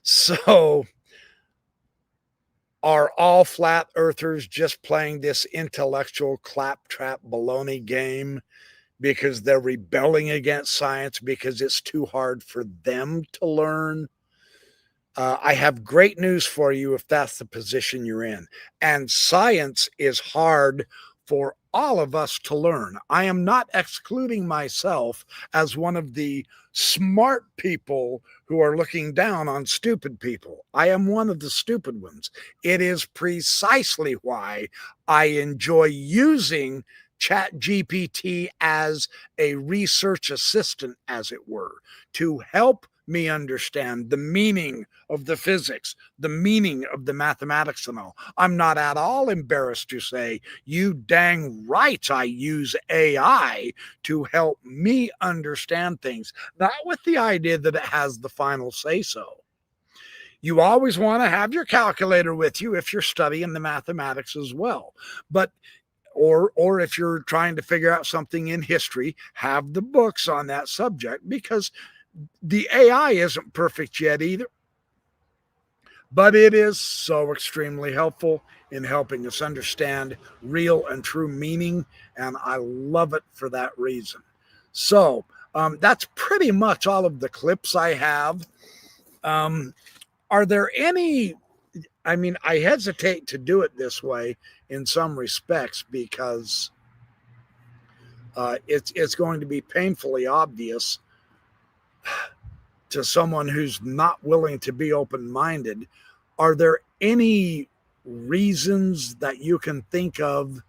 So are all flat earthers just playing this intellectual claptrap baloney game because they're rebelling against science because it's too hard for them to learn? I have great news for you if that's the position you're in. And science is hard for all of us to learn. I am not excluding myself as one of the smart people who are looking down on stupid people. I am one of the stupid ones. It is precisely why I enjoy using ChatGPT as a research assistant, as it were, to help me understand the meaning of the physics, the meaning of the mathematics and all. I'm not at all embarrassed to say, you dang right, I use AI to help me understand things, not with the idea that it has the final say so. You always want to have your calculator with you if you're studying the mathematics as well. But or if you're trying to figure out something in history, have the books on that subject, because the AI isn't perfect yet either, but it is so extremely helpful in helping us understand real and true meaning, and I love it for that reason. So that's pretty much all of the clips I have. Are there any, I mean, I hesitate to do it this way in some respects because it's going to be painfully obvious to someone who's not willing to be open-minded. Are there any reasons that you can think of?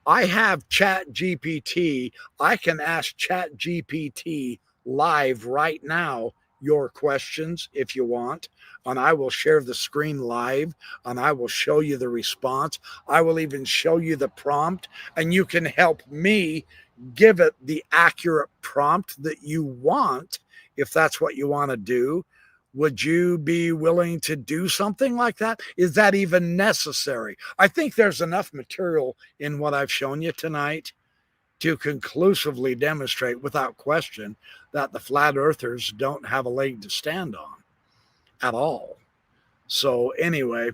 I have ChatGPT. I can ask ChatGPT live right now your questions if you want, and I will share the screen live, and I will show you the response. I will even show you the prompt, and you can help me give it the accurate prompt that you want if that's what you want to do. Would you be willing to do something like that? Is that even necessary? I think there's enough material in what I've shown you tonight to conclusively demonstrate without question that the flat earthers don't have a leg to stand on at all. So anyway,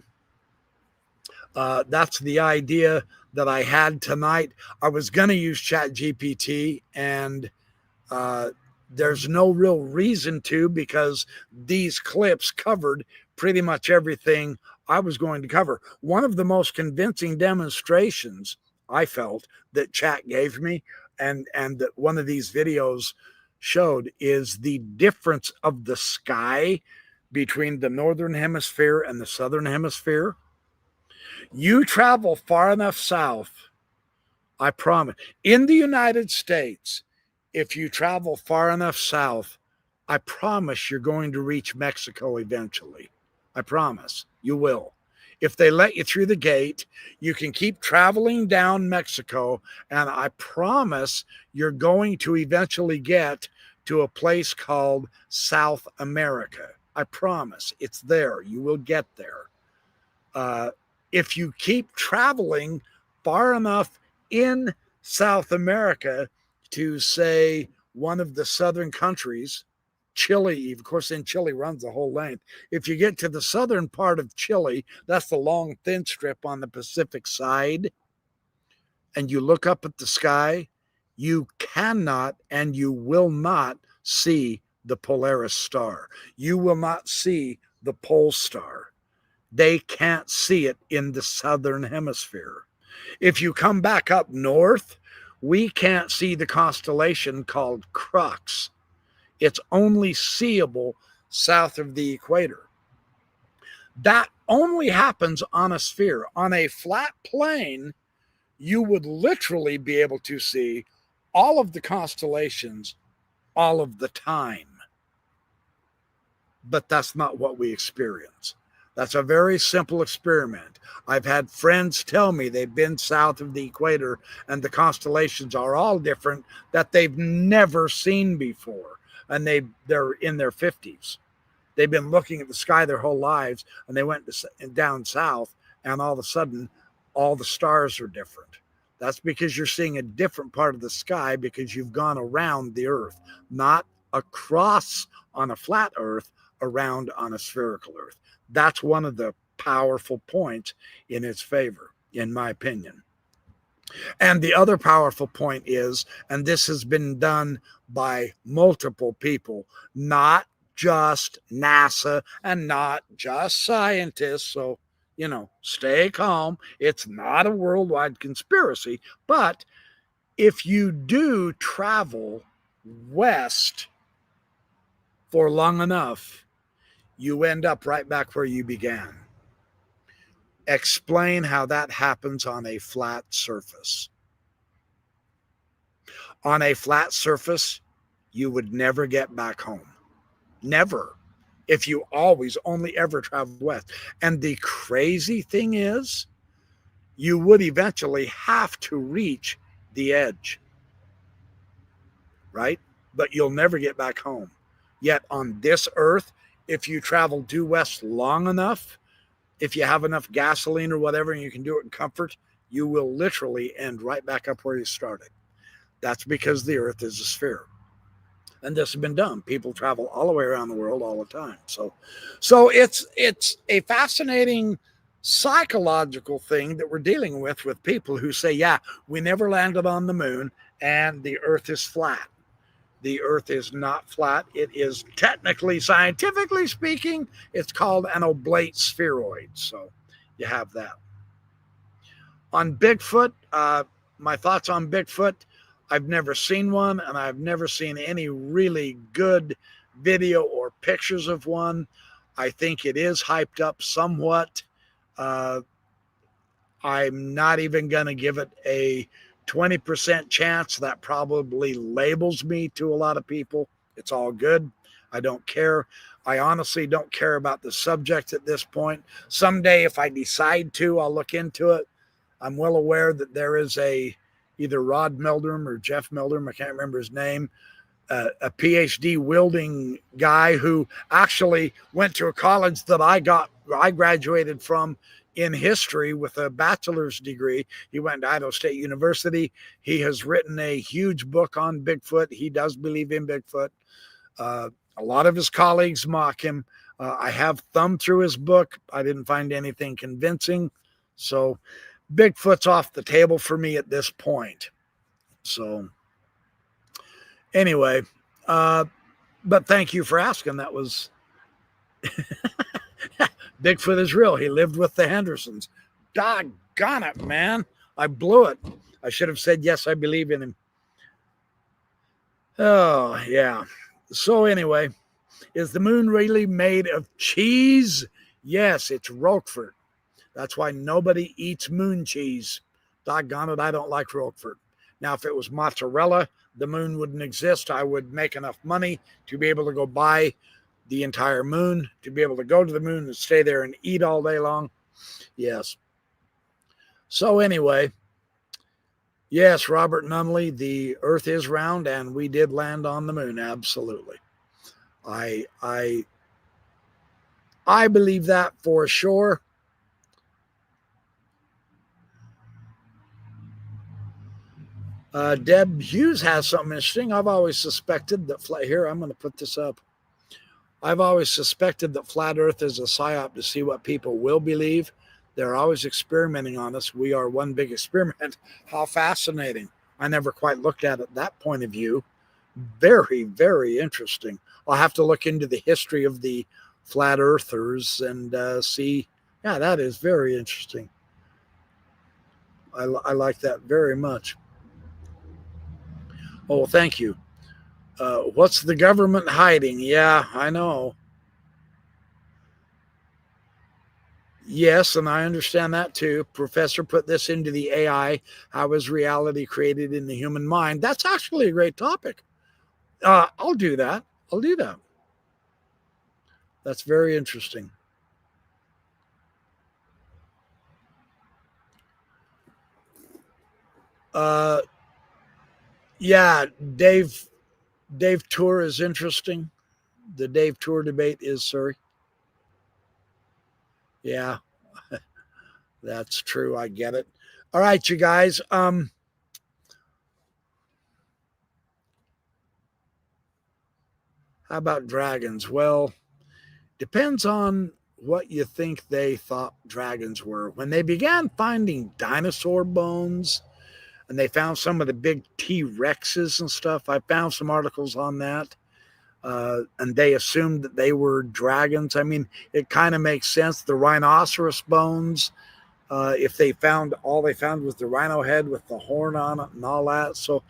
that's the idea that I had tonight. I was going to use ChatGPT, and there's no real reason to, because these clips covered pretty much everything I was going to cover. One of the most convincing demonstrations I felt that Chat gave me, and that one of these videos showed, is the difference of the sky between the northern hemisphere and the southern hemisphere. You travel far enough south, I promise. In the United States, if you travel far enough south, I promise you're going to reach Mexico eventually. I promise you will. If they let you through the gate, you can keep traveling down Mexico, and I promise you're going to eventually get to a place called South America. I promise. It's there. You will get there. If you keep traveling far enough in South America to, say, one of the southern countries, Chile, of course, in Chile runs the whole length. If you get to the southern part of Chile, that's the long, thin strip on the Pacific side, and you look up at the sky, you cannot and you will not see the Polaris star. You will not see the pole star. They can't see it in the southern hemisphere. If you come back up north, we can't see the constellation called Crux. It's only seeable south of the equator. That only happens on a sphere. On a flat plane, you would literally be able to see all of the constellations all of the time. But that's not what we experience. That's a very simple experiment. I've had friends tell me they've been south of the equator and the constellations are all different, that they've never seen before. And they're in their 50s. They've been looking at the sky their whole lives, and they went down south, and all of a sudden, all the stars are different. That's because you're seeing a different part of the sky because you've gone around the Earth, not across on a flat Earth, around on a spherical Earth. That's one of the powerful points in its favor, in my opinion. And the other powerful point is, and this has been done by multiple people, not just NASA and not just scientists. So, you know, stay calm. It's not a worldwide conspiracy. But if you do travel west for long enough, you end up right back where you began. Explain how that happens on a flat surface. On a flat surface, you would never get back home. Never. If you always only ever travel west. And the crazy thing is, you would eventually have to reach the edge, right? But you'll never get back home. Yet on this Earth, if you travel due west long enough, if you have enough gasoline or whatever, and you can do it in comfort, you will literally end right back up where you started. That's because the Earth is a sphere. And this has been done. People travel all the way around the world all the time. So it's a fascinating psychological thing that we're dealing with people who say, yeah, we never landed on the moon and the Earth is flat. The Earth is not flat. It is technically, scientifically speaking, it's called an oblate spheroid. So you have that. On Bigfoot, my thoughts on Bigfoot, I've never seen one, and I've never seen any really good video or pictures of one. I think it is hyped up somewhat. I'm not even going to give it a 20% chance. That probably labels me to a lot of people. It's all good. I don't care. I honestly don't care about the subject at this point. Someday, if I decide to, I'll look into it. I'm well aware that there is either Rod Meldrum or Jeff Meldrum, I can't remember his name, a PhD wielding guy who actually went to a college that I graduated from in history with a bachelor's degree. He went to Idaho State University. He has written a huge book on Bigfoot. He does believe in Bigfoot. A lot of his colleagues mock him. I have thumbed through his book. I didn't find anything convincing. So Bigfoot's off the table for me at this point. So anyway, but thank you for asking. That was Bigfoot is real. He lived with the Hendersons. Doggone it, man. I blew it. I should have said, yes, I believe in him. Oh, yeah. So anyway, is the moon really made of cheese? Yes, it's Roquefort. That's why nobody eats moon cheese. Doggone it, I don't like Roquefort. Now, if it was mozzarella, the moon wouldn't exist. I would make enough money to be able to go buy the entire moon, to be able to go to the moon and stay there and eat all day long. Yes. So anyway, yes, Robert Nunley, the Earth is round and we did land on the moon. Absolutely. I believe that for sure. Deb Hughes has something interesting. I've always suspected that here, I'm going to put this up. I've always suspected that flat Earth is a psyop to see what people will believe. They're always experimenting on us. We are one big experiment. How fascinating. I never quite looked at it that point of view. Very, very interesting. I'll have to look into the history of the flat earthers and see. Yeah, that is very interesting. I like that very much. Oh, thank you. What's the government hiding? Yeah, I know. Yes, and I understand that too. Professor put this into the AI. How is reality created in the human mind? That's actually a great topic. I'll do that. I'll do that. That's very interesting. Yeah, Dave Tour is interesting. The Dave Tour debate is, sorry. Yeah, that's true. I get it. All right, you guys. How about dragons? Well, Depends on what you think they thought dragons were. When they began finding dinosaur bones and they found some of the big T-Rexes and stuff, I found some articles on that. And they assumed that they were dragons. I mean, it kind of makes sense. The rhinoceros bones, if they found was the rhino head with the horn on it and all that. So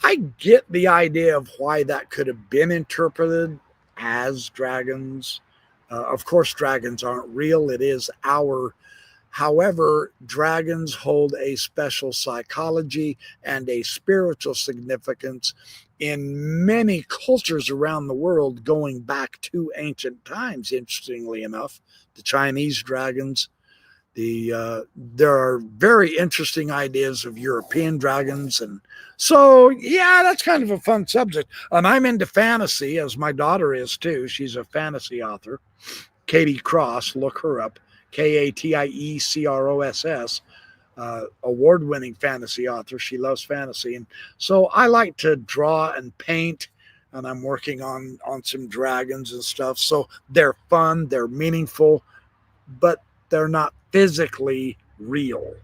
I get the idea of why that could have been interpreted as dragons. Of course, dragons aren't real. It is however, dragons hold a special psychology and a spiritual significance in many cultures around the world going back to ancient times. Interestingly enough, the Chinese dragons, there are very interesting ideas of European dragons. And so, yeah, that's kind of a fun subject. And I'm into fantasy, as my daughter is too. She's a fantasy author. Katie Cross, look her up. Katiecross, award-winning fantasy author. She loves fantasy. And so I like to draw and paint, and I'm working on some dragons and stuff. So they're fun, they're meaningful, but they're not physically real.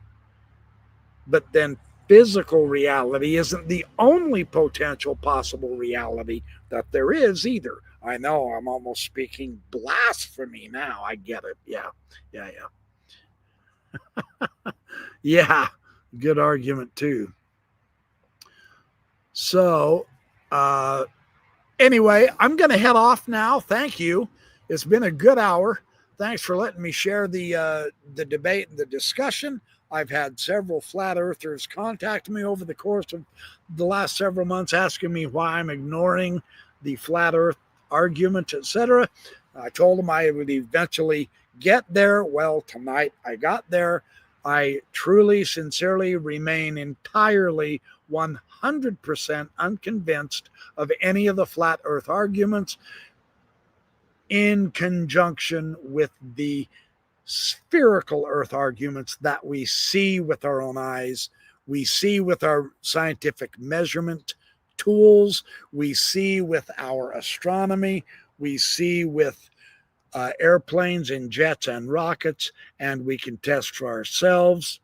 But then physical reality isn't the only potential possible reality that there is either. I know I'm almost speaking blasphemy now. I get it. Yeah. Yeah, good argument too. So anyway, I'm going to head off now. Thank you. It's been a good hour. Thanks for letting me share the debate and the discussion. I've had several flat earthers contact me over the course of the last several months asking me why I'm ignoring the flat earth argument, etc. I told them I would eventually get there. Well, tonight I got there. I truly, sincerely remain entirely 100% unconvinced of any of the flat earth arguments in conjunction with the spherical earth arguments that we see with our own eyes, we see with our scientific measurement tools, we see with our astronomy, we see with airplanes and jets and rockets, and we can test for ourselves.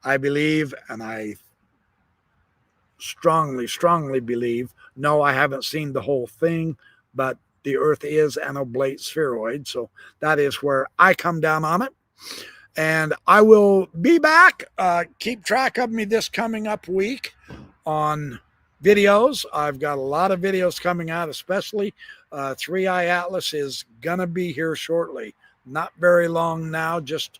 I believe, and I strongly believe, no, I haven't seen the whole thing, but the earth is an oblate spheroid. So that is where I come down on it. And I will be back. Keep track of me this coming up week on videos. I've got a lot of videos coming out, especially 3i Atlas is going to be here shortly. Not very long now, just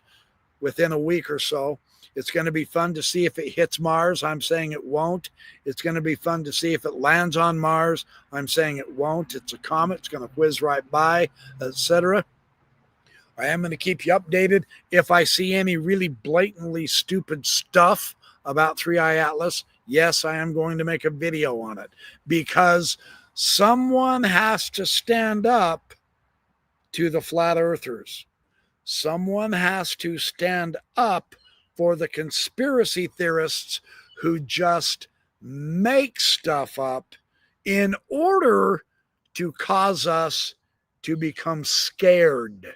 within a week or so. It's going to be fun to see if it hits Mars. I'm saying it won't. It's going to be fun to see if it lands on Mars. I'm saying it won't. It's a comet. It's going to whiz right by, etc. I am going to keep you updated. If I see any really blatantly stupid stuff about 3i Atlas, yes, I am going to make a video on it, because someone has to stand up to the flat earthers. Someone has to stand up for the conspiracy theorists who just make stuff up in order to cause us to become scared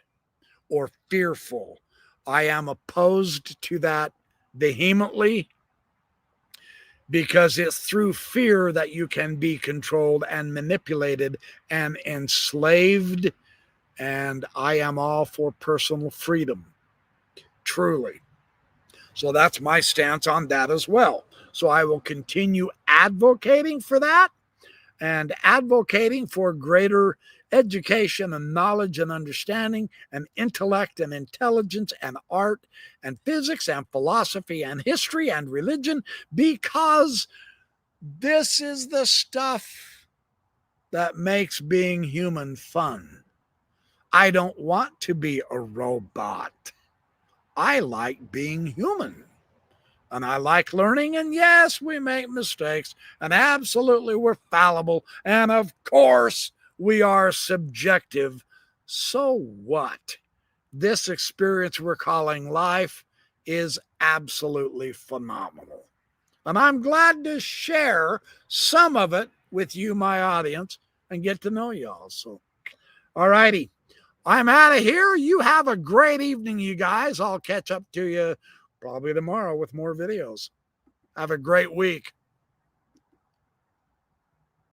or fearful. I am opposed to that vehemently, because it's through fear that you can be controlled and manipulated and enslaved. And I am all for personal freedom, truly. So that's my stance on that as well. So I will continue advocating for that and advocating for greater education and knowledge and understanding and intellect and intelligence and art and physics and philosophy and history and religion, because this is the stuff that makes being human fun. I don't want to be a robot. I like being human, and I like learning. And yes, we make mistakes, and absolutely we're fallible. And of course, we are subjective. So what? This experience we're calling life is absolutely phenomenal. And I'm glad to share some of it with you, my audience, and get to know y'all. So, all righty. I'm out of here. You have a great evening, you guys. I'll catch up to you probably tomorrow with more videos. Have a great week.